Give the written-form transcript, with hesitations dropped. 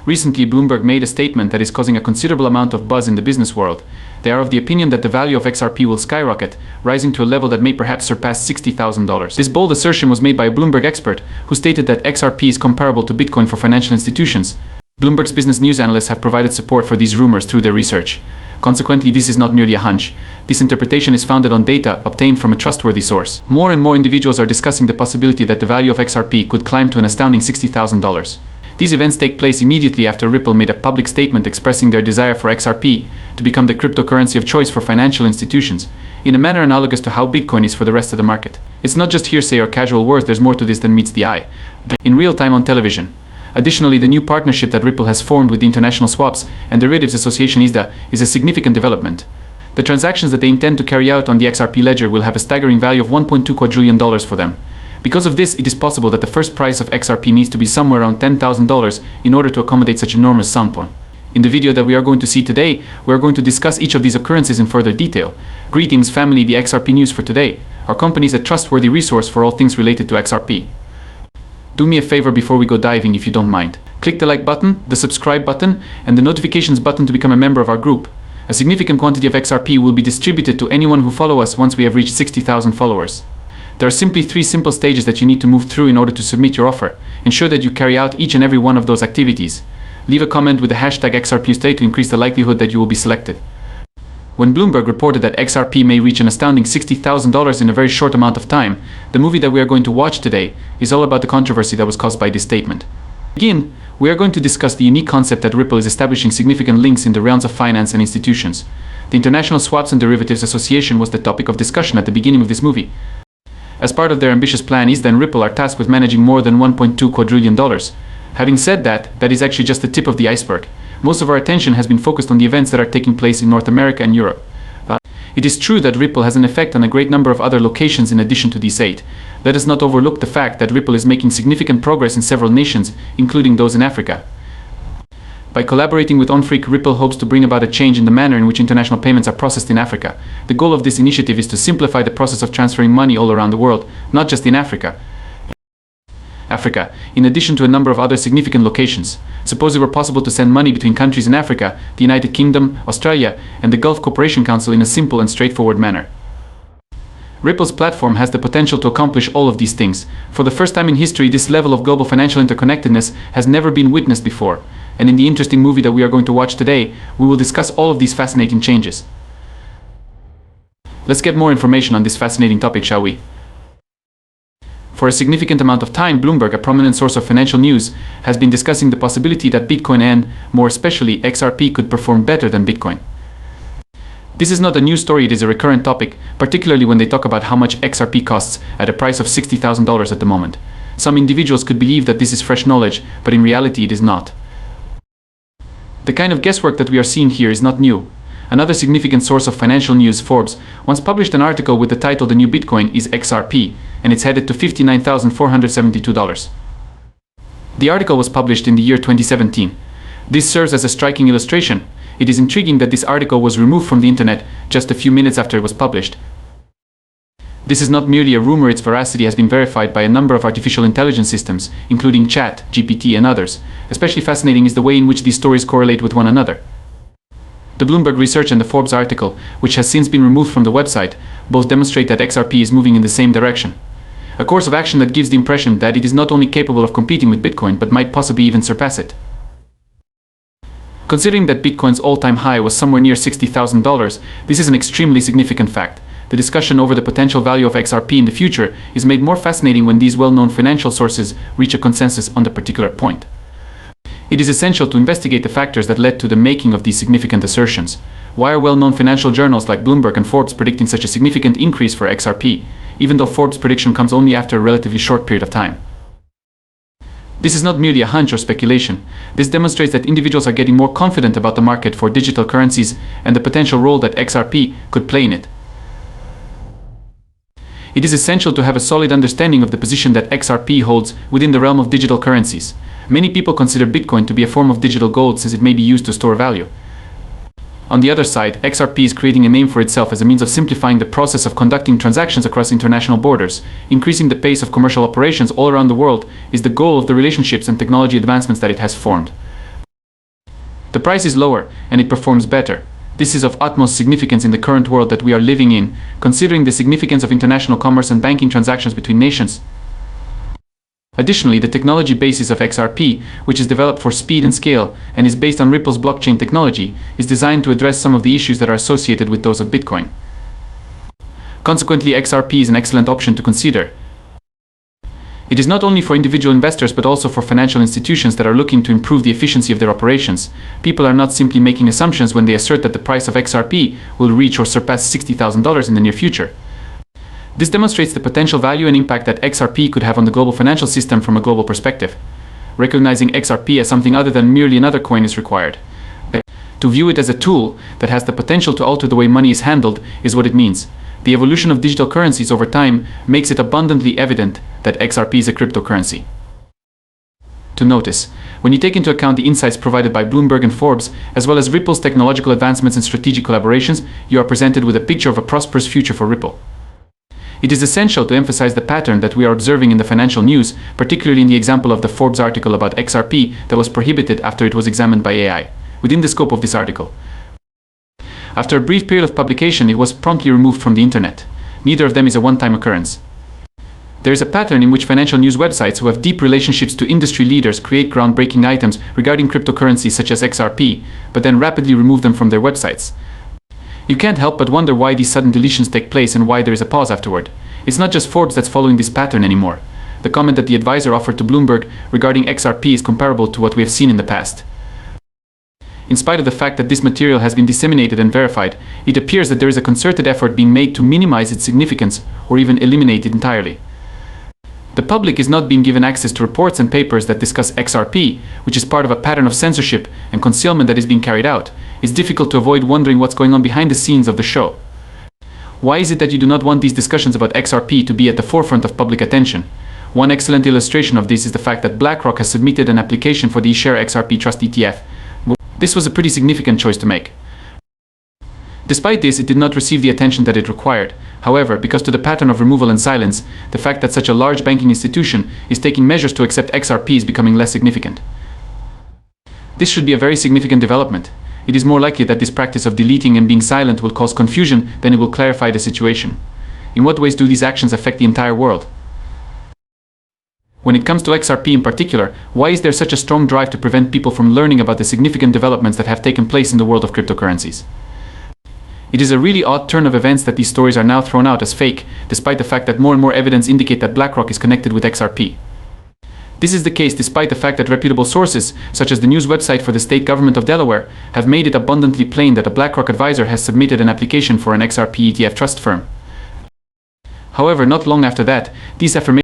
Recently, Bloomberg made a statement that is causing a considerable amount of buzz in the business world. They are of the opinion that the value of XRP will skyrocket, rising to a level that may perhaps surpass $60,000. This bold assertion was made by a Bloomberg expert, who stated that XRP is comparable to Bitcoin for financial institutions. Bloomberg's business news analysts have provided support for these rumors through their research. Consequently, this is not merely a hunch. This interpretation is founded on data obtained from a trustworthy source. More and more individuals are discussing the possibility that the value of XRP could climb to an astounding $60,000. These events take place immediately after Ripple made a public statement expressing their desire for XRP to become the cryptocurrency of choice for financial institutions, in a manner analogous to how Bitcoin is for the rest of the market. It's not just hearsay or casual words, there's more to this than meets the eye. In real time on television. Additionally, the new partnership that Ripple has formed with the International Swaps and Derivatives Association ISDA is a significant development. The transactions that they intend to carry out on the XRP ledger will have a staggering value of $1.2 quadrillion for them. Because of this, it is possible that the first price of XRP needs to be somewhere around $10,000 in order to accommodate such enormous sample. In the video that we are going to see today, we are going to discuss each of these occurrences in further detail. Greetings family, the XRP news for today. Our company is a trustworthy resource for all things related to XRP. Do me a favor before we go diving if you don't mind. Click the like button, the subscribe button, and the notifications button to become a member of our group. A significant quantity of XRP will be distributed to anyone who follow us once we have reached 60,000 followers. There are simply 3 simple stages that you need to move through in order to submit your offer. Ensure that you carry out each and every one of those activities. Leave a comment with the hashtag XRPUState to increase the likelihood that you will be selected. When Bloomberg reported that XRP may reach an astounding $60,000 in a very short amount of time, the movie that we are going to watch today is all about the controversy that was caused by this statement. To begin, we are going to discuss the unique concept that Ripple is establishing significant links in the realms of finance and institutions. The International Swaps and Derivatives Association was the topic of discussion at the beginning of this movie. As part of their ambitious plan, ISDA and Ripple are tasked with managing more than $1.2 quadrillion. Having said that, that is actually just the tip of the iceberg. Most of our attention has been focused on the events that are taking place in North America and Europe. It is true that Ripple has an effect on a great number of other locations in addition to these 8. Let us not overlook the fact that Ripple is making significant progress in several nations, including those in Africa. By collaborating with On.Freak, Ripple hopes to bring about a change in the manner in which international payments are processed in Africa. The goal of this initiative is to simplify the process of transferring money all around the world, not just in Africa, in addition to a number of other significant locations. Suppose it were possible to send money between countries in Africa, the United Kingdom, Australia, and the Gulf Cooperation Council in a simple and straightforward manner. Ripple's platform has the potential to accomplish all of these things. For the first time in history, this level of global financial interconnectedness has never been witnessed before. And in the interesting movie that we are going to watch today, we will discuss all of these fascinating changes. Let's get more information on this fascinating topic, shall we? For a significant amount of time, Bloomberg, a prominent source of financial news, has been discussing the possibility that Bitcoin and, more especially, XRP could perform better than Bitcoin. This is not a new story, it is a recurrent topic, particularly when they talk about how much XRP costs at a price of $60,000 at the moment. Some individuals could believe that this is fresh knowledge, but in reality it is not. The kind of guesswork that we are seeing here is not new. Another significant source of financial news, Forbes, once published an article with the title "The New Bitcoin is XRP," and it's headed to $59,472. The article was published in the year 2017. This serves as a striking illustration. It is intriguing that this article was removed from the internet just a few minutes after it was published. This is not merely a rumor, its veracity has been verified by a number of artificial intelligence systems, including Chat, GPT, and others. Especially fascinating is the way in which these stories correlate with one another. The Bloomberg research and the Forbes article, which has since been removed from the website, both demonstrate that XRP is moving in the same direction. A course of action that gives the impression that it is not only capable of competing with Bitcoin, but might possibly even surpass it. Considering that Bitcoin's all-time high was somewhere near $60,000, this is an extremely significant fact. The discussion over the potential value of XRP in the future is made more fascinating when these well-known financial sources reach a consensus on the particular point. It is essential to investigate the factors that led to the making of these significant assertions. Why are well-known financial journals like Bloomberg and Forbes predicting such a significant increase for XRP, even though Forbes' prediction comes only after a relatively short period of time? This is not merely a hunch or speculation. This demonstrates that individuals are getting more confident about the market for digital currencies and the potential role that XRP could play in it. It is essential to have a solid understanding of the position that XRP holds within the realm of digital currencies. Many people consider Bitcoin to be a form of digital gold since it may be used to store value. On the other side, XRP is creating a name for itself as a means of simplifying the process of conducting transactions across international borders. Increasing the pace of commercial operations all around the world is the goal of the relationships and technology advancements that it has formed. The price is lower, and it performs better. This is of utmost significance in the current world that we are living in, considering the significance of international commerce and banking transactions between nations. Additionally, the technology basis of XRP, which is developed for speed and scale, and is based on Ripple's blockchain technology, is designed to address some of the issues that are associated with those of Bitcoin. Consequently, XRP is an excellent option to consider. It is not only for individual investors but also for financial institutions that are looking to improve the efficiency of their operations. People are not simply making assumptions when they assert that the price of XRP will reach or surpass $60,000 in the near future. This demonstrates the potential value and impact that XRP could have on the global financial system from a global perspective. Recognizing XRP as something other than merely another coin is required. To view it as a tool that has the potential to alter the way money is handled is what it means. The evolution of digital currencies over time makes it abundantly evident that XRP is a cryptocurrency. To notice, when you take into account the insights provided by Bloomberg and Forbes, as well as Ripple's technological advancements and strategic collaborations, you are presented with a picture of a prosperous future for Ripple. It is essential to emphasize the pattern that we are observing in the financial news, particularly in the example of the Forbes article about XRP that was prohibited after it was examined by AI. Within the scope of this article, after a brief period of publication, it was promptly removed from the internet. Neither of them is a one-time occurrence. There is a pattern in which financial news websites who have deep relationships to industry leaders create groundbreaking items regarding cryptocurrencies such as XRP, but then rapidly remove them from their websites. You can't help but wonder why these sudden deletions take place and why there is a pause afterward. It's not just Forbes that's following this pattern anymore. The comment that the advisor offered to Bloomberg regarding XRP is comparable to what we have seen in the past. In spite of the fact that this material has been disseminated and verified, it appears that there is a concerted effort being made to minimize its significance or even eliminate it entirely. The public is not being given access to reports and papers that discuss XRP, which is part of a pattern of censorship and concealment that is being carried out. It's difficult to avoid wondering what's going on behind the scenes of the show. Why is it that you do not want these discussions about XRP to be at the forefront of public attention? One excellent illustration of this is the fact that BlackRock has submitted an application for the eShare XRP Trust ETF. This was a pretty significant choice to make. Despite this, it did not receive the attention that it required. However, because to the pattern of removal and silence, the fact that such a large banking institution is taking measures to accept XRP is becoming less significant. This should be a very significant development. It is more likely that this practice of deleting and being silent will cause confusion than it will clarify the situation. In what ways do these actions affect the entire world? When it comes to XRP in particular, why is there such a strong drive to prevent people from learning about the significant developments that have taken place in the world of cryptocurrencies? It is a really odd turn of events that these stories are now thrown out as fake, despite the fact that more and more evidence indicate that BlackRock is connected with XRP. This is the case despite the fact that reputable sources, such as the news website for the state government of Delaware, have made it abundantly plain that a BlackRock advisor has submitted an application for an XRP ETF trust firm. However, not long after that, these affirmations